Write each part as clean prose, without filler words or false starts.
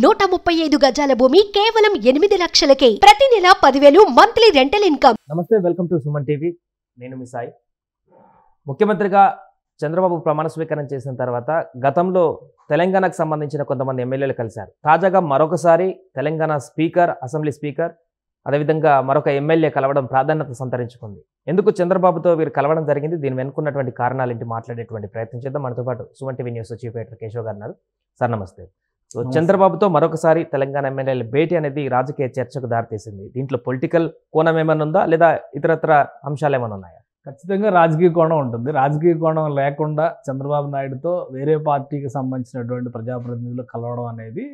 135 గజాల భూమి కేవలం 8 లక్షలకే. ప్రతి నెల 10,000 మంత్లీ రెంటల్ ఇన్కమ్. నమస్తే, వెల్కమ్ టు సుమన్ టీవీ. నేను మీ సాయి. ముఖ్యమంత్రిగా చంద్రబాబు ప్రమాణ స్వీకారం చేసిన తర్వాత గతంలో తెలంగాణకు సంబంధించిన కొంతమంది ఎమ్మెల్యేలు కలిశారు. తాజాగా మరొకసారి తెలంగాణ స్పీకర్, అసెంబ్లీ స్పీకర్, అదేవిధంగా మరొక ఎమ్మెల్యే కలవడం ప్రాధాన్యత సంతరించుకుంది. ఎందుకు చంద్రబాబుతో వీరు కలవడం జరిగింది, దీని వెనుకున్నటువంటి కారణాలు ఏంటి మాట్లాడేటువంటి ప్రయత్నం చేద్దాం. మనతో పాటు Suman TV news chief editor Keshav గారు ఉన్నారు. సార్ నమస్తే. చంద్రబాబుతో మరొకసారి తెలంగాణ ఎమ్మెల్యేల భేటీ అనేది రాజకీయ చర్చకు దారితీసింది. దీంట్లో పొలిటికల్ కోణం ఏమైనా ఉందా, లేదా ఇతరత్ర అంశాలు ఏమైనా ఉన్నాయా? ఖచ్చితంగా రాజకీయ కోణం ఉంటుంది. రాజకీయ కోణం లేకుండా చంద్రబాబు నాయుడుతో వేరే పార్టీకి సంబంధించినటువంటి ప్రజాప్రతినిధులు కలవడం అనేది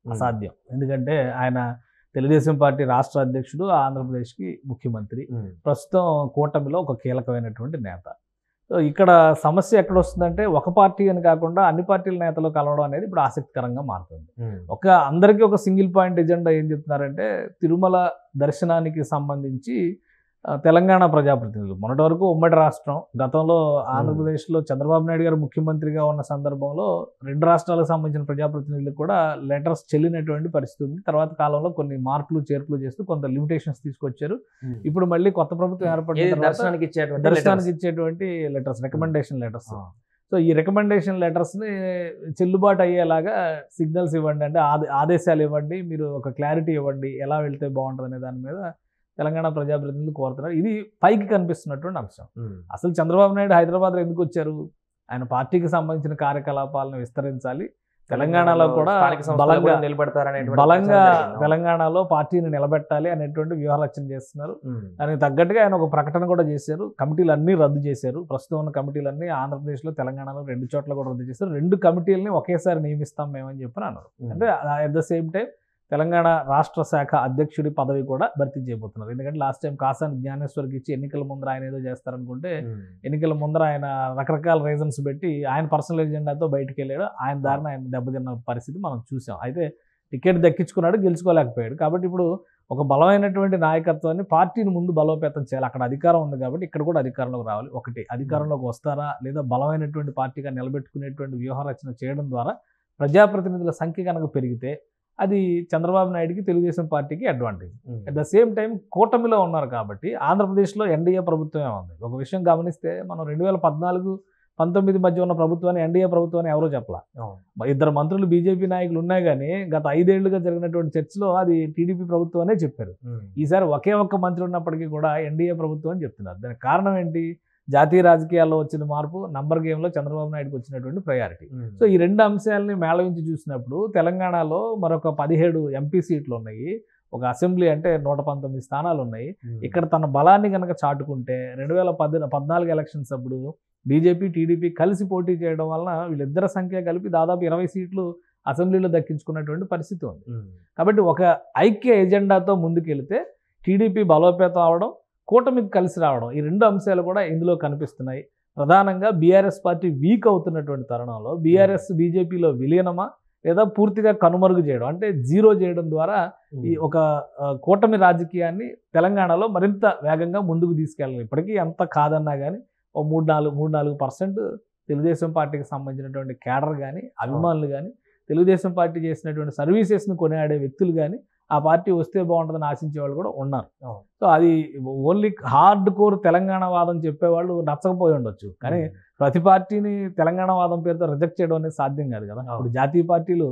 అసాధ్యం. ఎందుకంటే ఆయన తెలుగుదేశం పార్టీ రాష్ట్ర అధ్యక్షుడు, ఆంధ్రప్రదేశ్కి ముఖ్యమంత్రి, ప్రస్తుతం కూటమిలో ఒక కీలకమైనటువంటి నేత. సో ఇక్కడ సమస్య ఎక్కడ వస్తుందంటే, ఒక పార్టీ అని కాకుండా అన్ని పార్టీల నేతలు కలవడం అనేది ఇప్పుడు ఆసక్తికరంగా మారుతుంది. అందరికీ ఒక సింగిల్ పాయింట్ ఎజెండా ఏం చెప్తున్నారంటే, తిరుమల దర్శనానికి సంబంధించి తెలంగాణ ప్రజాప్రతినిధులు మొన్నటి వరకు ఉమ్మడి రాష్ట్రం, గతంలో ఆంధ్రప్రదేశ్లో చంద్రబాబు నాయుడు గారు ముఖ్యమంత్రిగా ఉన్న సందర్భంలో రెండు రాష్ట్రాలకు సంబంధించిన ప్రజాప్రతినిధులకు కూడా లెటర్స్ చెల్లినటువంటి పరిస్థితి ఉంది. తర్వాత కాలంలో కొన్ని మార్పులు చేర్పులు చేస్తూ కొంత లిమిటేషన్స్ తీసుకొచ్చారు. ఇప్పుడు మళ్ళీ కొత్త ప్రభుత్వం ఏర్పడిన దర్శనానికి ఇచ్చేటువంటి లెటర్స్, రికమెండేషన్ లెటర్స్. సో ఈ రికమెండేషన్ లెటర్స్ని చెల్లుబాటు అయ్యేలాగా సిగ్నల్స్ ఇవ్వండి, అంటే ఆదేశాలు ఇవ్వండి, మీరు ఒక క్లారిటీ ఇవ్వండి, ఎలా వెళ్తే బాగుంటుంది అనే దాని మీద తెలంగాణ ప్రజాప్రతినిధులు కోరుతున్నారు. ఇది పైకి కనిపిస్తున్నటువంటి అంశం. అసలు చంద్రబాబు నాయుడు హైదరాబాద్లో ఎందుకు వచ్చారు? ఆయన పార్టీకి సంబంధించిన కార్యకలాపాలను విస్తరించాలి, తెలంగాణలో కూడా బలంగా తెలంగాణలో పార్టీని నిలబెట్టాలి అనేటువంటి వ్యూహరచన చేస్తున్నారు. దానికి తగ్గట్టుగా ఆయన ఒక ప్రకటన కూడా చేశారు. కమిటీలు అన్నీ రద్దు చేశారు. ప్రస్తుతం ఉన్న కమిటీలన్నీ ఆంధ్రప్రదేశ్లో, తెలంగాణలో 2 చోట్ల కూడా రద్దు చేశారు. 2 కమిటీలని ఒకేసారి నియమిస్తాం మేమని చెప్పి అన్నారు. అంటే at the same time Telangana రాష్ట్ర శాఖ అధ్యక్షుడి పదవి కూడా భర్తీ చేయబోతున్నారు. ఎందుకంటే లాస్ట్ టైం కాసాని జ్ఞానేశ్వర్కి ఇచ్చి ఎన్నికల ముందర ఆయన ఏదో చేస్తారనుకుంటే, ఎన్నికల ముందర ఆయన రకరకాల రీజన్స్ పెట్టి ఆయన పర్సనల్ ఎజెండాతో బయటికి వెళ్ళాడు. ఆయన దారిన ఆయన దెబ్బతిన్న పరిస్థితి మనం చూసాం. అయితే టికెట్ దక్కించుకున్నాడు, గెలుచుకోలేకపోయాడు. కాబట్టి ఇప్పుడు ఒక బలమైనటువంటి నాయకత్వాన్ని, పార్టీని ముందు బలోపేతం చేయాలి. అక్కడ అధికారం ఉంది కాబట్టి ఇక్కడ కూడా అధికారంలోకి రావాలి. ఒకటి, అధికారంలోకి వస్తారా లేదా బలమైనటువంటి పార్టీగా నిలబెట్టుకునేటువంటి వ్యూహరచన చేయడం ద్వారా ప్రజాప్రతినిధుల సంఖ్య కనుక పెరిగితే అది చంద్రబాబు నాయుడుకి, తెలుగుదేశం పార్టీకి advantage. At the same time కూటమిలో ఉన్నారు కాబట్టి ఆంధ్రప్రదేశ్లో ఎన్డీఏ ప్రభుత్వమే ఉంది. ఒక విషయం గమనిస్తే, మనం 2014-19 మధ్య ఉన్న ప్రభుత్వాన్ని ఎన్డీఏ ప్రభుత్వాన్ని ఎవరో చెప్పలా. 2 మంత్రులు బీజేపీ నాయకులు ఉన్నాయి, కానీ గత 5 ఏళ్లుగా జరిగినటువంటి చర్చలో అది టీడీపీ ప్రభుత్వం అనే చెప్పారు. ఈసారి ఒకే ఒక్క మంత్రి ఉన్నప్పటికీ కూడా ఎన్డీఏ ప్రభుత్వం అని చెప్తున్నారు. దానికి కారణం ఏంటి? జాతీయ రాజకీయాల్లో వచ్చిన మార్పు, నంబర్ గేమ్లో చంద్రబాబు నాయుడుకి వచ్చినటువంటి ప్రయారిటీ. సో ఈ 2 అంశాలని మేళవించి చూసినప్పుడు తెలంగాణలో మరొక 17 ఎంపీ సీట్లు ఉన్నాయి, ఒక అసెంబ్లీ అంటే 119 స్థానాలు ఉన్నాయి. ఇక్కడ తన బలాన్ని కనుక చాటుకుంటే 2014 ఎలక్షన్స్ అప్పుడు బీజేపీ, టీడీపీ కలిసి పోటీ చేయడం వలన వీళ్ళిద్దరి సంఖ్య కలిపి దాదాపు 20 సీట్లు అసెంబ్లీలో దక్కించుకున్నటువంటి పరిస్థితి ఉంది. కాబట్టి ఒక ఐక్య ఎజెండాతో ముందుకెళ్తే టీడీపీ బలోపేతం అవడం, కూటమికి కలిసి రావడం, ఈ 2 అంశాలు కూడా ఇందులో కనిపిస్తున్నాయి. ప్రధానంగా బీఆర్ఎస్ పార్టీ వీక్ అవుతున్నటువంటి తరుణంలో బీఆర్ఎస్ బీజేపీలో విలీనమా లేదా పూర్తిగా కనుమరుగు చేయడం, అంటే జీరో చేయడం ద్వారా ఈ ఒక కూటమి రాజకీయాన్ని తెలంగాణలో మరింత వేగంగా ముందుకు తీసుకెళ్ళాలి. ఇప్పటికీ ఎంత కాదన్నా కానీ ఓ 3-4% తెలుగుదేశం పార్టీకి సంబంధించినటువంటి కేడర్ కానీ, అభిమానులు కానీ, తెలుగుదేశం పార్టీ చేసినటువంటి సర్వీసెస్ని కొనియాడే వ్యక్తులు కానీ ఆ పార్టీ వస్తే బాగుంటుందని ఆశించే వాళ్ళు కూడా ఉన్నారు. సో అది ఓన్లీ హార్డ్ కోర్ తెలంగాణ వాదం చెప్పేవాళ్ళు నచ్చకపోయి ఉండొచ్చు, కానీ ప్రతి పార్టీని తెలంగాణ వాదం పేరుతో రిజెక్ట్ చేయడం అనేది సాధ్యం కాదు కదా. ఇప్పుడు జాతీయ పార్టీలు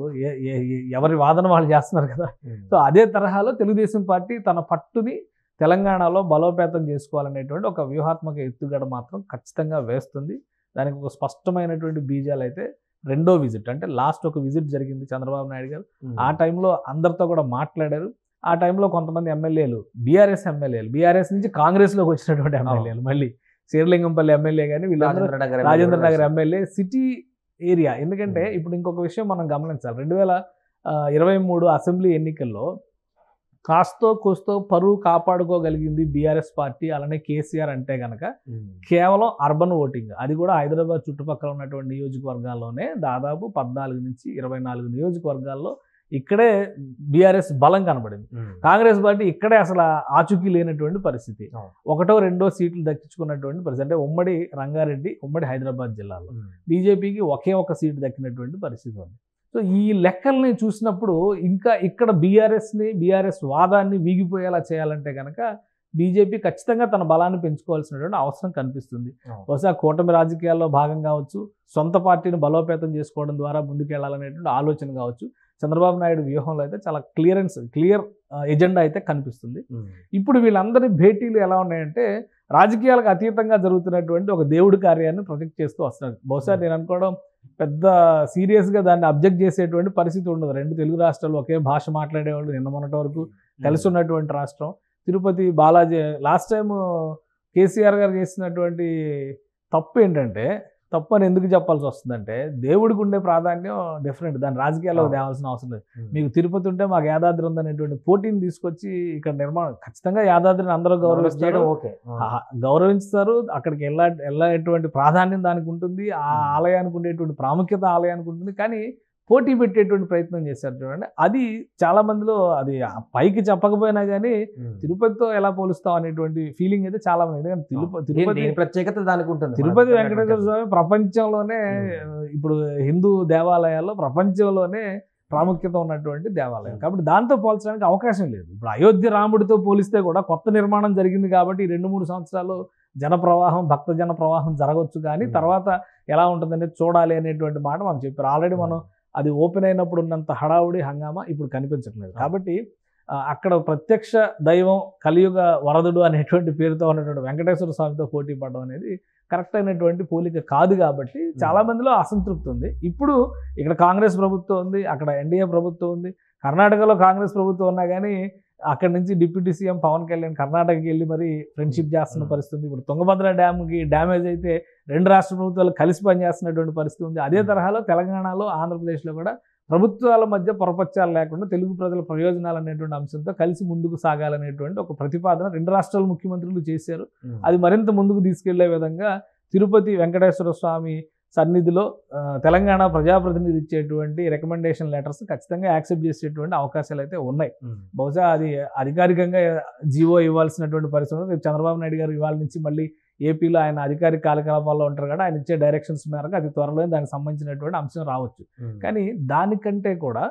ఎవరి వాదన వాళ్ళు చేస్తున్నారు కదా. సో అదే తరహాలో తెలుగుదేశం పార్టీ తన పట్టుని తెలంగాణలో బలోపేతం చేసుకోవాలనేటువంటి ఒక వ్యూహాత్మక ఎత్తుగడ మాత్రం ఖచ్చితంగా వేస్తుంది. దానికి ఒక స్పష్టమైనటువంటి బీజాలు అయితే 2వ విజిట్, అంటే లాస్ట్ ఒక విజిట్ జరిగింది చంద్రబాబు నాయుడు గారు. ఆ టైంలో అందరితో కూడా మాట్లాడారు. ఆ టైంలో కొంతమంది ఎమ్మెల్యేలు, బీఆర్ఎస్ నుంచి కాంగ్రెస్లోకి వచ్చినటువంటి ఎమ్మెల్యేలు, మళ్ళీ శ్రీలింగంపల్లి ఎమ్మెల్యే కానీ వీళ్ళందరూ Rajendra Nagar MLA, city area. ఎందుకంటే ఇప్పుడు ఇంకొక విషయం మనం గమనించాలి, 2023 అసెంబ్లీ ఎన్నికల్లో కాస్తో కూస్తో పరువు కాపాడుకోగలిగింది బీఆర్ఎస్ పార్టీ, అలానే కేసీఆర్ అంటే కనుక కేవలం అర్బన్ ఓటింగ్. అది కూడా హైదరాబాద్ చుట్టుపక్కల ఉన్నటువంటి నియోజకవర్గాల్లోనే దాదాపు 14-24 నియోజకవర్గాల్లో ఇక్కడే బీఆర్ఎస్ బలం కనబడింది. కాంగ్రెస్ పార్టీ ఇక్కడే అసలు ఆచూకీ లేనటువంటి పరిస్థితి. 1-2 సీట్లు దక్కించుకున్నటువంటి పరిస్థితి. అంటే ఉమ్మడి రంగారెడ్డి, ఉమ్మడి హైదరాబాద్ జిల్లాలో బీజేపీకి ఒకే ఒక సీటు దక్కినటువంటి పరిస్థితి ఉంది. సో ఈ లెక్కల్ని చూసినప్పుడు ఇంకా ఇక్కడ బీఆర్ఎస్ వాదాన్ని వీగిపోయేలా చేయాలంటే కనుక బీజేపీ ఖచ్చితంగా తన బలాన్ని పెంచుకోవాల్సినటువంటి అవసరం కనిపిస్తుంది. బహుశా కూటమి రాజకీయాల్లో భాగం కావచ్చు, సొంత పార్టీని బలోపేతం చేసుకోవడం ద్వారా ముందుకెళ్లాలనేటువంటి ఆలోచన కావచ్చు. చంద్రబాబు నాయుడు వ్యూహంలో అయితే చాలా క్లియర్ ఎజెండా అయితే కనిపిస్తుంది. ఇప్పుడు వీళ్ళందరి భేటీలు ఎలా ఉన్నాయంటే రాజకీయాలకు అతీతంగా జరుగుతున్నటువంటి ఒక దేవుడి కార్యాన్ని ప్రొజెక్ట్ చేస్తూ వస్తున్నారు. బహుశా నేను అనుకోవడం పెద్ద సీరియస్గా దాన్ని అబ్జెక్ట్ చేసేటువంటి పరిస్థితి ఉండదు. రెండు తెలుగు రాష్ట్రాలు ఒకే భాష మాట్లాడేవాళ్ళు నిన్న మొన్నటి వరకు కలిసి ఉన్నటువంటి రాష్ట్రం. తిరుపతి బాలాజీ లాస్ట్ టైం కేసీఆర్ గారు చేసినటువంటి తప్పు ఏంటంటే, తప్పు అని ఎందుకు చెప్పాల్సి వస్తుందంటే దేవుడికి ఉండే ప్రాధాన్యం డిఫరెంట్, దాని రాజకీయాల్లోకి తేవాల్సిన అవసరం లేదు. మీకు తిరుపతి ఉంటే మాకు యాదాద్రి ఉందనేటువంటి పోటీని తీసుకొచ్చి ఇక్కడ నిర్మాణం, ఖచ్చితంగా యాదాద్రిని అందరూ గౌరవిస్తారు. అక్కడికి వెళ్ళేటువంటి ప్రాధాన్యం దానికి ఉంటుంది, ఆ ఆలయానికి ఉండేటువంటి ప్రాముఖ్యత ఆలయానికి ఉంటుంది. కానీ పోటీ పెట్టేటువంటి ప్రయత్నం చేశారు చూడండి, అది చాలా మందిలో అది పైకి చెప్పకపోయినా కానీ తిరుపతితో ఎలా పోలుస్తాం అనేటువంటి ఫీలింగ్ అయితే చాలా మంది. తిరుపతి ప్రత్యేకత దానికి ఉంటుంది. తిరుపతి వెంకటేశ్వర స్వామి ప్రపంచంలోనే ఇప్పుడు హిందూ దేవాలయాల్లో ప్రపంచంలోనే ప్రాముఖ్యత ఉన్నటువంటి దేవాలయం, కాబట్టి దాంతో పోల్చడానికి అవకాశం లేదు. ఇప్పుడు అయోధ్య రాముడితో పోలిస్తే కూడా కొత్త నిర్మాణం జరిగింది కాబట్టి 2-3 సంవత్సరాలు భక్త జన ప్రవాహం జరగవచ్చు, కానీ తర్వాత ఎలా ఉంటుందనేది చూడాలి అనేటువంటి మాట మనం చెప్పారు. ఆల్రెడీ మనం అది ఓపెన్ అయినప్పుడు ఉన్నంత హడావుడి హంగామా ఇప్పుడు కనిపించట్లేదు. కాబట్టి అక్కడ ప్రత్యక్ష దైవం కలియుగ వరదుడు అనేటువంటి పేరుతో ఉన్నటువంటి వెంకటేశ్వర స్వామితో పోటీ పడడం అనేది కరెక్ట్ అయినటువంటి పోలిక కాదు. కాబట్టి చాలా మందిలో అసంతృప్తి ఉంది. ఇప్పుడు ఇక్కడ కాంగ్రెస్ ప్రభుత్వం ఉంది, అక్కడ ఎన్డీఏ ప్రభుత్వం ఉంది. కర్ణాటకలో కాంగ్రెస్ ప్రభుత్వం ఉన్నా కానీ అక్కడి నుంచి డిప్యూటీ సీఎం పవన్ కళ్యాణ్ కర్ణాటకకి వెళ్ళి మరి ఫ్రెండ్షిప్ చేస్తున్న పరిస్థితి. ఇప్పుడు తుంగభద్ర డ్యామ్కి డ్యామేజ్ అయితే 2 రాష్ట్ర ప్రభుత్వాలు కలిసి పనిచేస్తున్నటువంటి పరిస్థితి ఉంది. అదే తరహాలో తెలంగాణలో, ఆంధ్రప్రదేశ్లో కూడా ప్రభుత్వాల మధ్య పొరపచ్చాలు లేకుండా తెలుగు ప్రజల ప్రయోజనాలు అనేటువంటి అంశంతో కలిసి ముందుకు సాగాలనేటువంటి ఒక ప్రతిపాదన 2 రాష్ట్రాల ముఖ్యమంత్రులు చేశారు. అది మరింత ముందుకు తీసుకెళ్లే విధంగా తిరుపతి వెంకటేశ్వర స్వామి సన్నిధిలో తెలంగాణ ప్రజాప్రతినిధులు ఇచ్చేటువంటి రికమెండేషన్ లెటర్స్ ఖచ్చితంగా యాక్సెప్ట్ చేసేటువంటి అవకాశాలు అయితే ఉన్నాయి. బహుశా అది అధికారికంగా జీవో ఇవ్వాల్సినటువంటి పరిస్థితులు రేపు చంద్రబాబు నాయుడు గారు ఇవాళ నుంచి మళ్ళీ ఏపీలో ఆయన అధికారిక కార్యకలాపాల్లో ఉంటారు కదా, ఆయన ఇచ్చే డైరెక్షన్స్ మేరకు అతి త్వరలో దానికి సంబంధించినటువంటి అంశం రావచ్చు. కానీ దానికంటే కూడా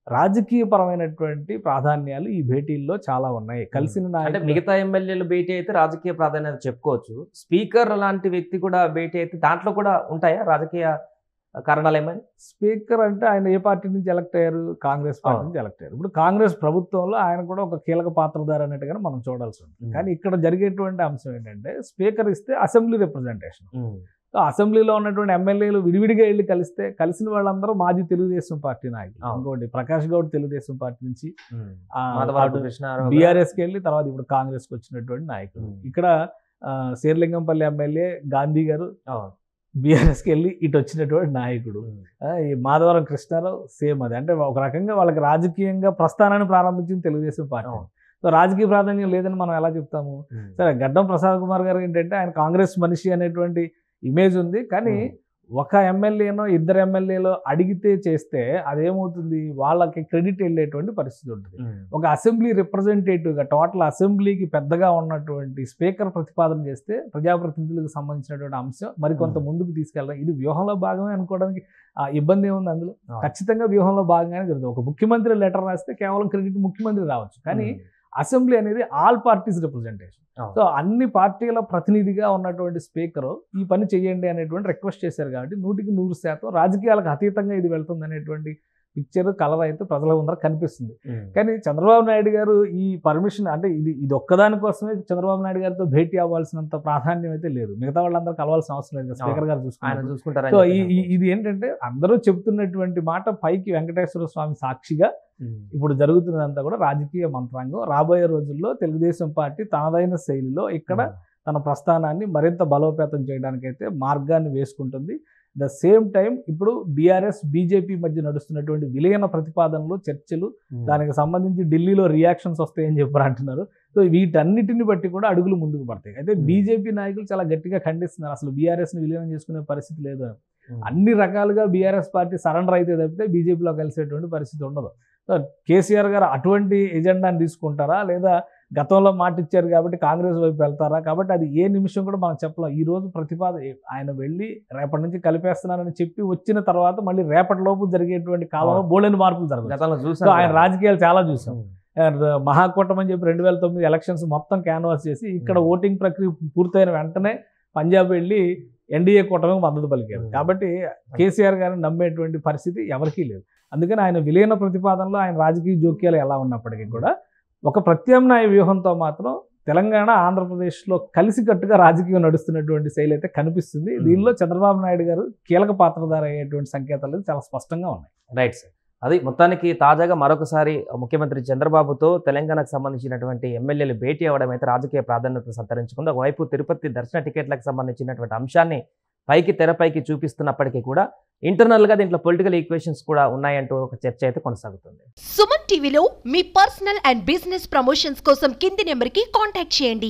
రాజకీయపరమైనటువంటి ప్రాధాన్యాలు ఈ భేటీల్లో చాలా ఉన్నాయి. కలిసిన అంటే మిగతా ఎమ్మెల్యేలు భేటీ అయితే రాజకీయ ప్రాధాన్యత చెప్పుకోవచ్చు, స్పీకర్ లాంటి వ్యక్తి కూడా భేటీ అయితే దాంట్లో కూడా ఉంటాయా రాజకీయ కారణాలు ఏమైనా? స్పీకర్ అంటే ఆయన ఏ పార్టీ నుంచి ఎలక్ట్ అయ్యారు? కాంగ్రెస్ పార్టీ నుంచి ఎలక్ట్ అయ్యారు. ఇప్పుడు కాంగ్రెస్ ప్రభుత్వంలో ఆయన కూడా ఒక కీలక పాత్రధారి అన్నట్టుగా మనం చూడాల్సి ఉంటుంది. కానీ ఇక్కడ జరిగేటువంటి అంశం ఏంటంటే స్పీకర్ ఇస్తే అసెంబ్లీ రిప్రజెంటేషన్. అసెంబ్లీలో ఉన్నటువంటి ఎమ్మెల్యేలు విడివిడిగా వెళ్ళి కలిసిన వాళ్ళందరూ మాజీ తెలుగుదేశం పార్టీ నాయకులు. ఇంకోటి ప్రకాష్ గౌడ్ తెలుగుదేశం పార్టీ నుంచి బీఆర్ఎస్కి వెళ్ళి తర్వాత ఇప్పుడు కాంగ్రెస్కి వచ్చినటువంటి నాయకులు. ఇక్కడ శేర్లింగంపల్లి ఎమ్మెల్యే గాంధీ గారు బీఆర్ఎస్కి వెళ్ళి ఇటు వచ్చినటువంటి నాయకుడు. ఈ మాధవరం కృష్ణారావు సేమ్ అది. అంటే ఒక రకంగా వాళ్ళకి రాజకీయంగా ప్రస్థానాన్ని ప్రారంభించింది తెలుగుదేశం పార్టీ. సో రాజకీయ ప్రాధాన్యం లేదని మనం ఎలా చెప్తాము? సరే, గడ్డం ప్రసాద్ కుమార్ గారు ఏంటంటే ఆయన కాంగ్రెస్ మనిషి అనేటువంటి ఇమేజ్ ఉంది. కానీ ఒక ఎమ్మెల్యేనో 2 ఎమ్మెల్యేలో అడిగితే చేస్తే అదేమవుతుంది, వాళ్ళకి క్రెడిట్ వెళ్ళేటువంటి పరిస్థితి ఉంటుంది. ఒక అసెంబ్లీ రిప్రజెంటేటివ్గా టోటల్ అసెంబ్లీకి పెద్దగా ఉన్నటువంటి స్పీకర్ ప్రతిపాదన చేస్తే ప్రజాప్రతినిధులకు సంబంధించినటువంటి అంశం మరికొంత ముందుకు తీసుకెళ్ళడం, ఇది వ్యూహంలో భాగమే అనుకోవడానికి ఇబ్బంది ఏముంది అందులో? ఖచ్చితంగా వ్యూహంలో భాగంగానే జరుగుతుంది. ఒక ముఖ్యమంత్రి లెటర్ రాస్తే కేవలం క్రెడిట్ ముఖ్యమంత్రి రావచ్చు, కానీ అసెంబ్లీ అనేది ఆల్ పార్టీస్ రిప్రజెంటేషన్. సో అన్ని పార్టీల ప్రతినిధిగా ఉన్నటువంటి స్పీకర్ ఈ పని చేయండి అనేటువంటి రిక్వెస్ట్ చేశారు. కాబట్టి 100% రాజకీయాలకు అతీతంగా ఇది వెళ్తుంది అనేటువంటి పిక్చర్ కలర్ అయితే ప్రజల ముందర కనిపిస్తుంది. కానీ చంద్రబాబు నాయుడు గారు ఈ పర్మిషన్ అంటే ఇది ఒక్కదాని కోసమే చంద్రబాబు నాయుడు గారితో భేటీ అవ్వాల్సినంత ప్రాధాన్యం అయితే లేదు. మిగతా వాళ్ళందరూ కలవాల్సిన అవసరం లేదు, స్పీకర్ గారు చూసుకుంటారు. సో ఇది ఏంటంటే అందరూ చెబుతున్నటువంటి మాట పైకి వెంకటేశ్వర స్వామి సాక్షిగా ఇప్పుడు జరుగుతున్నదంతా కూడా రాజకీయ మంత్రాంగం. రాబోయే రోజుల్లో తెలుగుదేశం పార్టీ తనదైన శైలిలో ఇక్కడ తన ప్రస్థానాన్ని మరింత బలోపేతం చేయడానికైతే మార్గాన్ని వేసుకుంటుంది. ద సేమ్ టైం ఇప్పుడు బీఆర్ఎస్ బీజేపీ మధ్య నడుస్తున్నటువంటి విలీన ప్రతిపాదనలు, చర్చలు, దానికి సంబంధించి ఢిల్లీలో రియాక్షన్స్ వస్తాయని చెప్పారు అంటున్నారు. సో వీటన్నిటిని బట్టి కూడా అడుగులు ముందుకు పడతాయి. అయితే బీజేపీ నాయకులు చాలా గట్టిగా ఖండిస్తున్నారు, అసలు బీఆర్ఎస్ని విలీనం చేసుకునే పరిస్థితి లేదు అని. అన్ని రకాలుగా బీఆర్ఎస్ పార్టీ సరెండర్ అయితే తప్పితే బీజేపీలో కలిసేటువంటి పరిస్థితి ఉండదు. కేసీఆర్ గారు అటువంటి ఎజెండాని తీసుకుంటారా, లేదా గతంలో మాట ఇచ్చారు కాబట్టి కాంగ్రెస్ వైపు వెళ్తారా, కాబట్టి అది ఏ నిమిషం కూడా మనం చెప్పలేం. ఈ రోజు ఆయన వెళ్ళి రేపటి నుంచి కలిపేస్తున్నానని చెప్పి వచ్చిన తర్వాత మళ్ళీ రేపటి లోపు జరిగేటువంటి కాలంలో బోలెని మార్పులు జరుగుతాయి. గతంలో సో చూసాం ఆయన రాజకీయాలు చాలా చూసాం. మహాకూటమి అని చెప్పి 2009 ఎలక్షన్స్ మొత్తం క్యాన్వాస్ చేసి ఇక్కడ ఓటింగ్ ప్రక్రియ పూర్తయిన వెంటనే పంజాబ్ వెళ్ళి ఎన్డీఏ కూటమికి మద్దతు పలికారు. కాబట్టి కేసీఆర్ గారిని నమ్మేటువంటి పరిస్థితి ఎవరికీ లేదు. అందుకని ఆయన విలీన ప్రతిపాదనలో ఆయన రాజకీయ జోక్యాలు ఎలా ఉన్నప్పటికీ కూడా ఒక ప్రత్యామ్నాయ వ్యూహంతో మాత్రం తెలంగాణ ఆంధ్రప్రదేశ్లో కలిసికట్టుగా రాజకీయం నడుస్తున్నటువంటి శైలి అయితే కనిపిస్తుంది. దీనిలో చంద్రబాబు నాయుడు గారు కీలక పాత్రధారి అయ్యేటువంటి సంకేతాలు చాలా స్పష్టంగా ఉన్నాయి. Right sir. అది మొత్తానికి తాజాగా మరొకసారి ముఖ్యమంత్రి చంద్రబాబుతో తెలంగాణకు సంబంధించినటువంటి ఎమ్మెల్యేలు భేటీ అవ్వడం అయితే రాజకీయ ప్రాధాన్యత సంతరించుకుంది. ఒకవైపు తిరుపతి దర్శన టికెట్లకు సంబంధించినటువంటి అంశాన్ని తెరపైకి చూపిస్తున్నప్పటికీ కూడా ఇంటర్నల్ గా దీంట్లో పొలిటికల్ ఈక్వేషన్స్ కూడా ఉన్నాయంటూ ఒక చర్చ అయితే కొనసాగుతుంది. సుమన్ టీవీలో మీ పర్సనల్ అండ్ బిజినెస్ ప్రమోషన్స్ కోసం కింది నెంబర్కి కాంటాక్ట్ చేయండి.